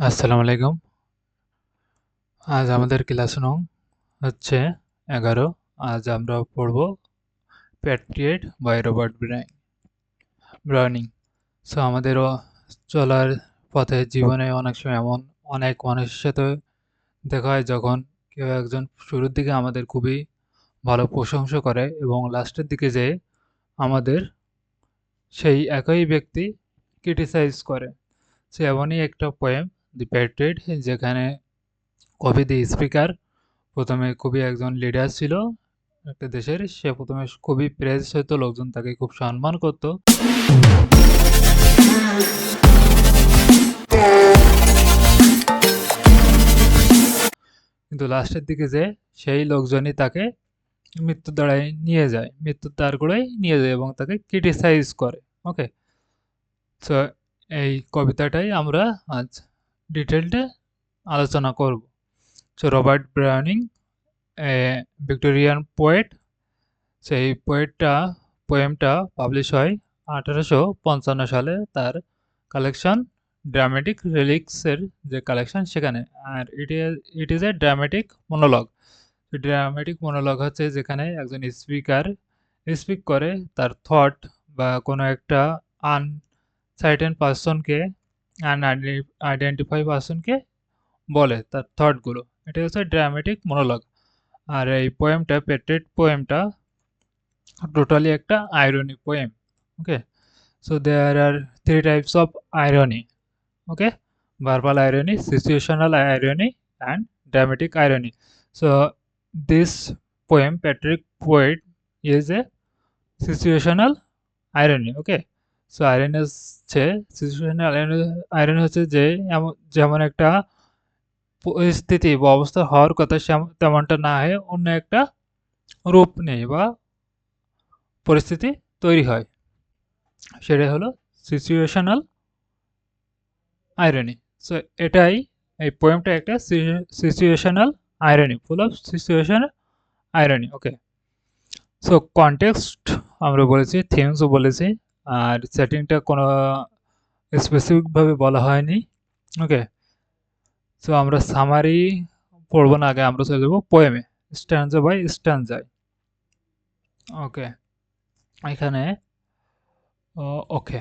আসসালামু আলাইকুম। আজ আমাদের ক্লাস নং হচ্ছে 11। আজ আমরা পড়ব Patriot by Robert Browning. So আমাদেরও চলার পথে জীবনে অনেক সময় এমন অনেক মানুষের সাথে দেখা হয় যখন কেউ একজন শুরুর দিকে আমাদের খুবই ভালো প্রশংসা করে এবং লাস্টের দিকে যেয়ে আমাদের সেই একই ব্যক্তি ক্রিটিসাইজ করে। সে এমনই একটা পোয়েম দি প্যাট্রিয়েট, যেখানে কবি দি স্পিকার প্রথমে খুবই একজন লিডার ছিল একটা দেশের। সে প্রথমে খুবই প্রেজ হতো, লোকজন তাকে খুব সম্মান করত। কিন্তু লাস্টের দিকে যে সেই লোকজনই তাকে মৃত্যুর দ্বারাই নিয়ে যায়, মৃত্যুর দ্বার করেই নিয়ে যায় এবং তাকে ক্রিটিসাইজ করে। ওকে, সো এই কবিতাটাই আমরা আজ ডিটেলডে আলোচনা করব। So Robert Browning, a Victorian poet. সেই পোয়েমটা পাবলিশ হয় 1855 সালে। তার কালেকশন ড্রামেটিক রিলিক্সের যে কালেকশন সেখানে। আর it is a dramatic monologue. Dramatic monologue হচ্ছে যেখানে একজন স্পিকার স্পিক করে তার থট বা কোনো একটা আনসার্টেন পার্সনকে, আইডেন্টিফাই পার্সনকে বলে তার থটগুলো। এটা হচ্ছে ড্রামেটিক মনোলগ। আর এই পোয়েমটা, পেট্রিয়েট পোয়েমটা, totally একটা irony poem. Okay, so there are three types of irony. Okay, verbal irony, situational irony, and dramatic irony. So this poem, Patrick Poet, is a situational irony. Okay, so irony হচ্ছে situational irony হচ্ছে যে যেমন একটা পরিস্থিতি বা অবস্থা হওয়ার কথা তেমনটা না হয়ে অন্য একটা রূপ নেই বা পরিস্থিতি তৈরি হয়, সেটাই হলো সিচুয়েশনাল আইরনি। সো এটাই, এই পোয়েমটা একটা situational irony, full of situational irony. Okay, so context আমরা বলেছি, থিমসও বলেছি, আর সেটিংটা কোনো স্পেসিফিকভাবে বলা হয়নি। ওকে, সো আমরা সামারি পড়বো না, আগে আমরা চলে যাবো পোয়েমে, স্ট্যান্জা বাই স্ট্যান্জায়। ওকে, এখানে ওকে,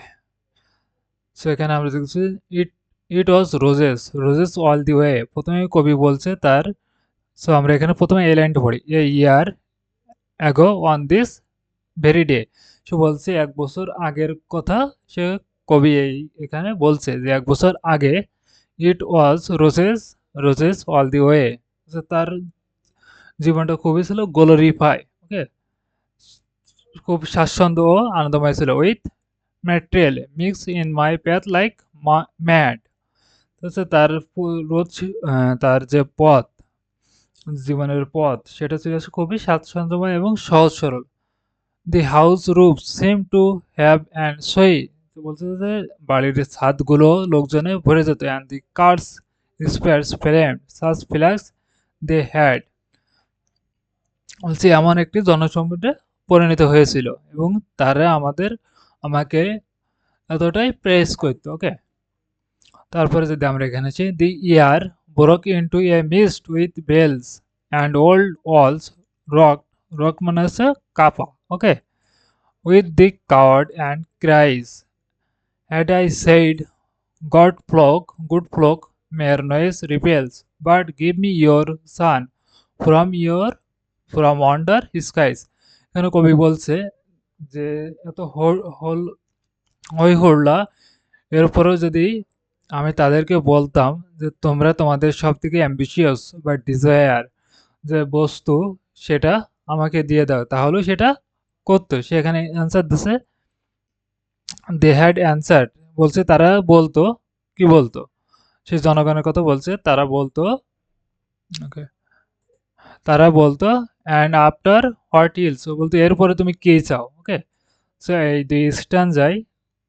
সো এখানে আমরা দেখছি it it was roses roses all the way. প্রথমে কবি বলছে তার, সো আমরা এখানে প্রথমে এই লাইনটা পড়ি, a year ago on this very day. সে বলছে 1 বছর আগের কথা। সে কবি এখানে বলছে যে 1 বছর আগে it was roses roses all the way. তার জীবনটা খুবই ছিল গ্লোরিফাই। ওকে, খুব স্বাচ্ছন্দ্য ও আনন্দময় ছিল। With material mix in my path like mad. হচ্ছে তার রোজ তার যে পথ, জীবনের পথ, সেটা ছিল খুবই স্বাচ্ছন্দ্যময় এবং সহজ সরল। The house roof same to have and sway. বলছে যে বাড়ির ছাদগুলো লোকজনে ভরে যেত। And the cars spires flame such flags they had. বলছে এমন একটি জনসমুদ্রে পরিণত হয়েছিল এবং তারা আমাকে এতটাই প্রেস করতো। ওকে, তারপরে যদি আমরা এখানে আছি, the air broke into a mist with bells and old walls rock. Rock মানে হচ্ছে কাপা। Okay, with the crowd and cries had I said good folk mere noise repels but give me your sun from wonder skies. এখানে কবি বলছে যে এত হই হল্লা, এরপরেও যদি আমি তাদেরকে বলতাম যে তোমরা তোমাদের সব থেকে অ্যাম্বিশিয়াস বা ডিজায়ার যে বস্তু সেটা আমাকে দিয়ে দাও, তাহলেও সেটা করতো। সে এখানে অ্যান্সার দিছে, দে হ্যাড অ্যান্সার, বলছে তারা বলতো, কি বলতো, সে জনগণের কথা বলছে, তারা বলতো, ওকে, তারা বলতো অ্যান্ড আফটার হোয়াট ইলস, বলতো এরপরে তুমি কে চাও। ওকে, সো এই দুই স্ট্যান্জায়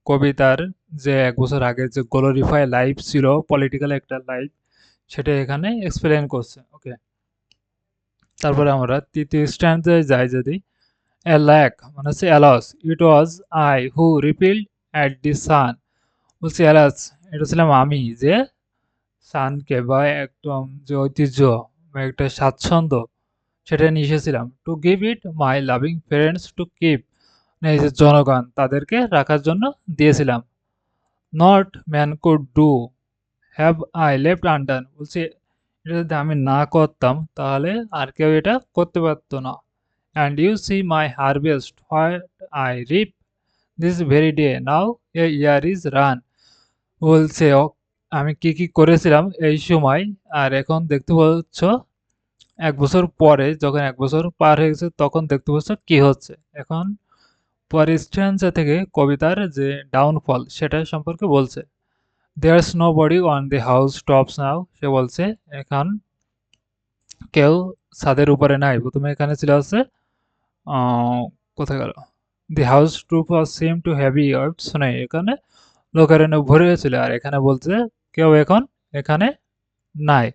কবিতার যে 1 বছর আগের যে গ্লোরিফাই লাইফ ছিল, পলিটিক্যাল একটা লাইফ, সেটা এখানে এক্সপ্লেন করছে। ওকে, তারপরে আমরা তৃতীয় স্ট্যান্ডার্ডে যাই যদি, এ ল্যাক মানে হচ্ছে alas, it was I who repelled at the sun. বলছি অ্যালাস, এটা ছিলাম আমি যে শানকে বা একদম যে ঐতিহ্য বা একটা স্বাচ্ছন্দ্য সেটা নিয়ে এসেছিলাম। To give it my loving parents to keep, এই যে জনগণ তাদেরকে রাখার জন্য দিয়েছিলাম। Not man could do have I left undone, বলছে এটা যদি আমি না করতাম তাহলে আর কেউ এটা করতে পারতো না। And you see my harvest what I reap this very day now a year is run, বলছে আমি কি কি করেছিলাম এই সময়, আর এখন দেখতে পাচ্ছ ১ বছর পরে, যখন ১ বছর পার হয়ে গেছে তখন দেখতে পাচ্ছ কি হচ্ছে। এখন পরের স্ট্যান্সা থেকে কবিতার যে ডাউনফল সেটা সম্পর্কে বলছে। There's nobody on the house tops now, সে বলছে এখন কেউ ছাদের উপরে নাই। প্রথমে এখানে ছিল হচ্ছে কোথায় গেল, দি হাউস টুপ ওয়াজ সিম টু হ্যাভি আর্টস নেই, এখানে লোকারণ্য ভরে গেছিল, আর এখানে বলছে কেউ এখন এখানে নাই।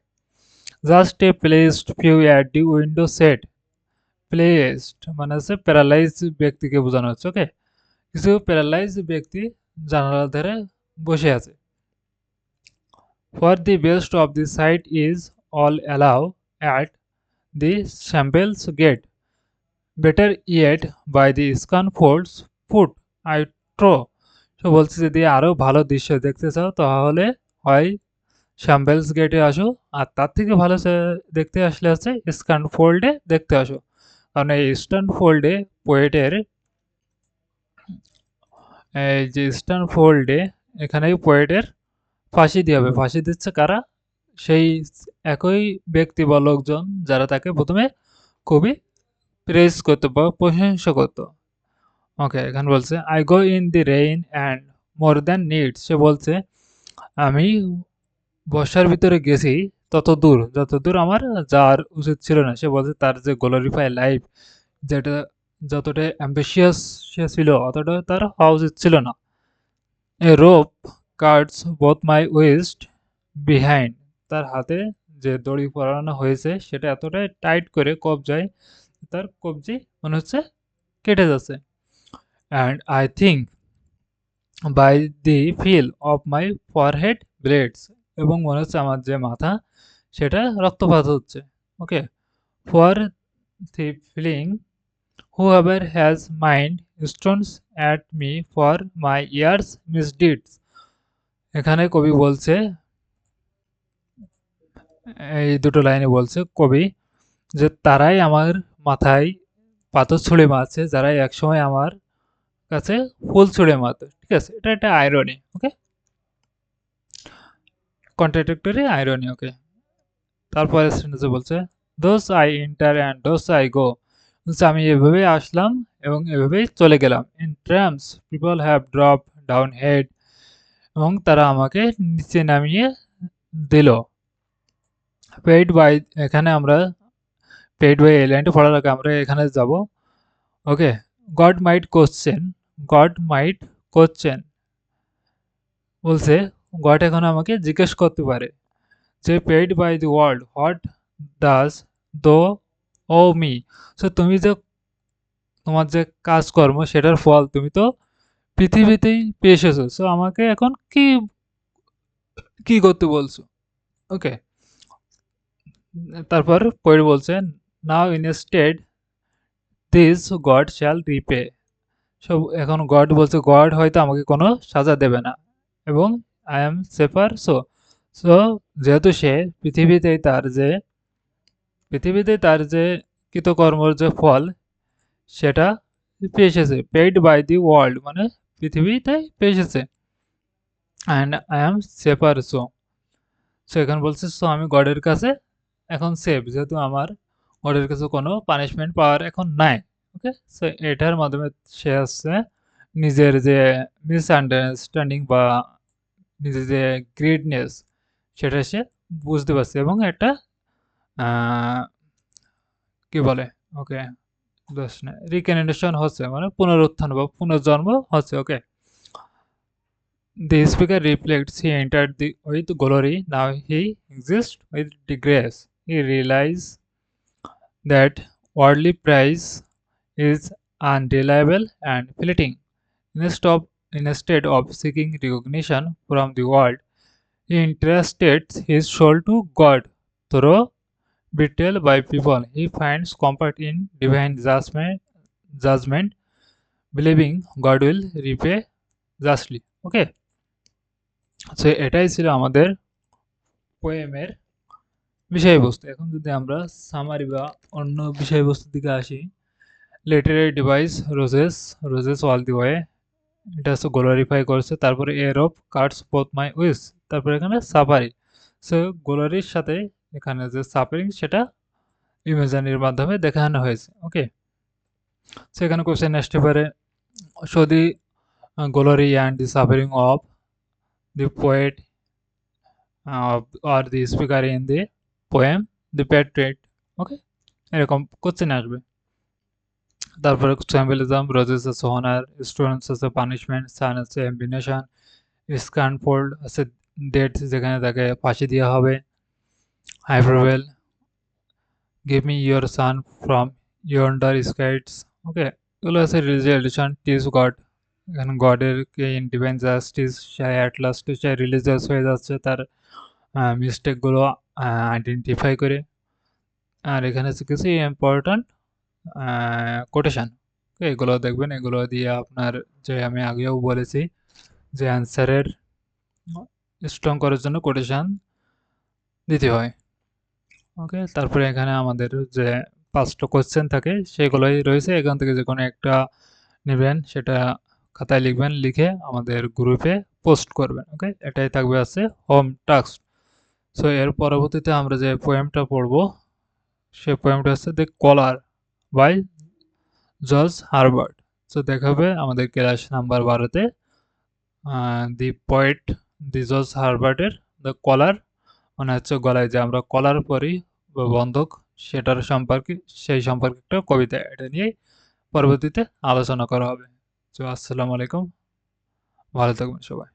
Just a placed few at the window set, placed মানে হচ্ছে প্যারালাইজ ব্যক্তিকে বোঝানো হচ্ছে। ওকে, কিছু প্যারালাইজ ব্যক্তি জানালার ধারে বসে আছে। For the best of the sight is all allow at the shambles gate, better yet by the scaffolds foot I trow, সে বলছে যদি আরও ভালো দৃশ্য দেখতে চাও তাহলে হয় শ্যাম্পেলস গেটে আসো, আর তার থেকে ভালো দেখতে আসলে হচ্ছে স্কানফোল্ডে দেখতে আসো। কারণ এই স্টানফোল্ডে পোয়েটের এই যে স্টানফোল্ডে এখানেই পোয়েটের ফাঁসি দিয়ে হবে। ফাঁসি দিচ্ছে কারা? সেই একই ব্যক্তি বা লোকজন যারা তাকে প্রথমে খুবই প্রেজ করতো বা প্রশংসা করতো। ওকে, এখানে বলছে I go in the rain and more than needs, সে বলছে আমি বর্ষার ভিতরে গেছি তত দূর যতদূর আমার যাওয়ার উচিত ছিল না। সে বলছে তার যে গ্লোরিফাই লাইফ, যেটা যতটা অ্যাম্বিশিয়াস সে ছিল অতটা তার হওয়া উচিত ছিল না। এ রোপ কার্ডস বোথ মাই ওয়েস্ট বিহাইন্ড, তার হাতে যে দড়ি পরানো হয়েছে সেটা এতটাই টাইট করে কবজায়, তার কবজি মনে হচ্ছে কেটে যাচ্ছে। And I think by the feel of my forehead bleeds, এবং মনে হচ্ছে আমার যে মাথা সেটা রক্তপাত হচ্ছে। Okay, for the feeling whoever has mind stones at me for my years misdeeds, এখানে কবি বলছে এই দুটো লাইনে বলছে কবি যে তারাই আমার মাথায় পাথর ছুঁড়ে মারছে যারা একসময় আমার কাছে ফুল ছুঁড়ে মারতো। ঠিক আছে, এটা একটা irony. Okay, contradictory irony. Okay, তারপরে সেন্টেন্সে বলছে those I enter and those I go, আমি এভাবেই আসলাম এবং এভাবেই চলে গেলাম। In trams people have drop down head, এবং তারা আমাকে নিচে নামিয়ে দিল। পেইড বাই, এখানে আমরা পেইড বাই এই লাইনটা পড়ার আগে আমরা এখানে যাব। Okay, God might question, God might question বলছে গড এখন আমাকে জিজ্ঞেস করতে পারে যে paid by the world what does thou owe me, so তুমি যে তোমার যে কাজকর্ম সেটার ফল তুমি তো পৃথিবীতেই পেয়ে এসেছো, সো আমাকে এখন কি কি করতে বলছো। ওকে, তারপর পোয়েট বলছেন now instead this God shall repay, সব এখন গড বলছে গড হয়তো আমাকে কোনো সাজা দেবে না, এবং I am safer so, so যেহেতু সে পৃথিবীতে তার যে কৃতকর্মর যে ফল সেটা পেয়ে এসেছে। পেইড বাই দি ওয়ার্ল্ড মানে পৃথিবীতে পেয়ে এসেছে। And I am safer so, so এখানে বলছে সো আমি গডের কাছে এখন সেফ, যেহেতু আমার গডের কাছে কোনো পানিশমেন্ট পাওয়ার এখন নাই। ওকে, সো এটার মাধ্যমে সে হচ্ছে নিজের যে মিসআন্ডারস্ট্যান্ডিং বা নিজের যে গ্রেটনেস সেটা সে বুঝতে পারছে, এবং একটা কি বলে ওকে দোষ না রিকনেশন হচ্ছে, মানে পুনরুত্থান বা পুনর্জন্ম হচ্ছে। ওকে, the speaker reflects he entered with glory, now he exists with disgrace. He realizes that worldly praise is unreliable and fleeting. Instead of seeking recognition from the world, He entrusted his soul to God through betrayal by people. He finds comfort in divine judgment, believing God will repay justly. Okay, so এটাই ছিল আমাদের পোয়েমের বিষয়বস্তু। এখন যদি আমরা summary বা অন্য বিষয়বস্তুর দিকে আসি, literary device roses all the way, এটা হচ্ছে গ্লোরিফাই করছে। তারপরে এর অফ কাটস বোথ মাই উইস, তারপরে এখানে সাফারি। সো গ্লোরির সাথে এখানে যে সাফারিং সেটা ইমেজানির মাধ্যমে দেখানো হয়েছে। ওকে, সো এখানে কোশ্চেন আসতে পারে, show the glory and the suffering of the poet or the speaker in the poem the patriot। ওকে, এরকম কোশ্চেন আসবে। তারপরে স্যাম্বলিজম, রোজেস আছে হনার, স্টুডেন্টস আছে পানিশমেন্ট, সান আছে এম্বিনেশন, স্ক্যানফোল্ড আছে ডেট যেখানে তাকে ফাঁসি দেওয়া হবে, hyperbole, give me your sun from yonder skies. Okay, এগুলো আছে রিলিজিয়াস এডিশন, টিজ গড, এখানে গডের ডিভাইন জাস্টিস, সে অ্যাট লাস্টে সে রিলিজিয়াস হয়ে যাচ্ছে তার মিস্টেকগুলো আইডেন্টিফাই করে। আর এখানে হচ্ছে কিছু ইম্পর্ট্যান্ট কোটেশন, এগুলো দেখবেন। এগুলো দিয়ে আপনার, যে আমি আগেও বলেছি, যে অ্যান্সারের স্ট্রং করার জন্য কোটেশন দিতে হয়। ওকে, তারপরে এখানে আমাদের যে 5টা কোশ্চেন থাকে সেগুলোই রয়েছে, এখান থেকে যে কোনো একটা নেবেন, সেটা খাতায় লিখবেন, লিখে আমাদের গ্রুপে পোস্ট করবেন। ওকে, এটাই থাকবে আছে হোম টাস্ক। সো এর পরবর্তীতে আমরা যে পোয়েমটা পড়ব, সে পোয়েমটা হচ্ছে the collar by George Herbert. So দেখা হবে আমাদের ক্লাস নাম্বার 12তে দি পোয়েট দি জর্জ হারবার্টের দ্য কলার, মানে হচ্ছে গলায় যে আমরা কলার পরি বা বন্ধক, সেটার সম্পর্কে, সেই সম্পর্কে একটা কবিতা, এটা নিয়ে পরবর্তীতে আলোচনা করা হবে। তো আসসালামু আলাইকুম, ভালো থাকবেন সবাই।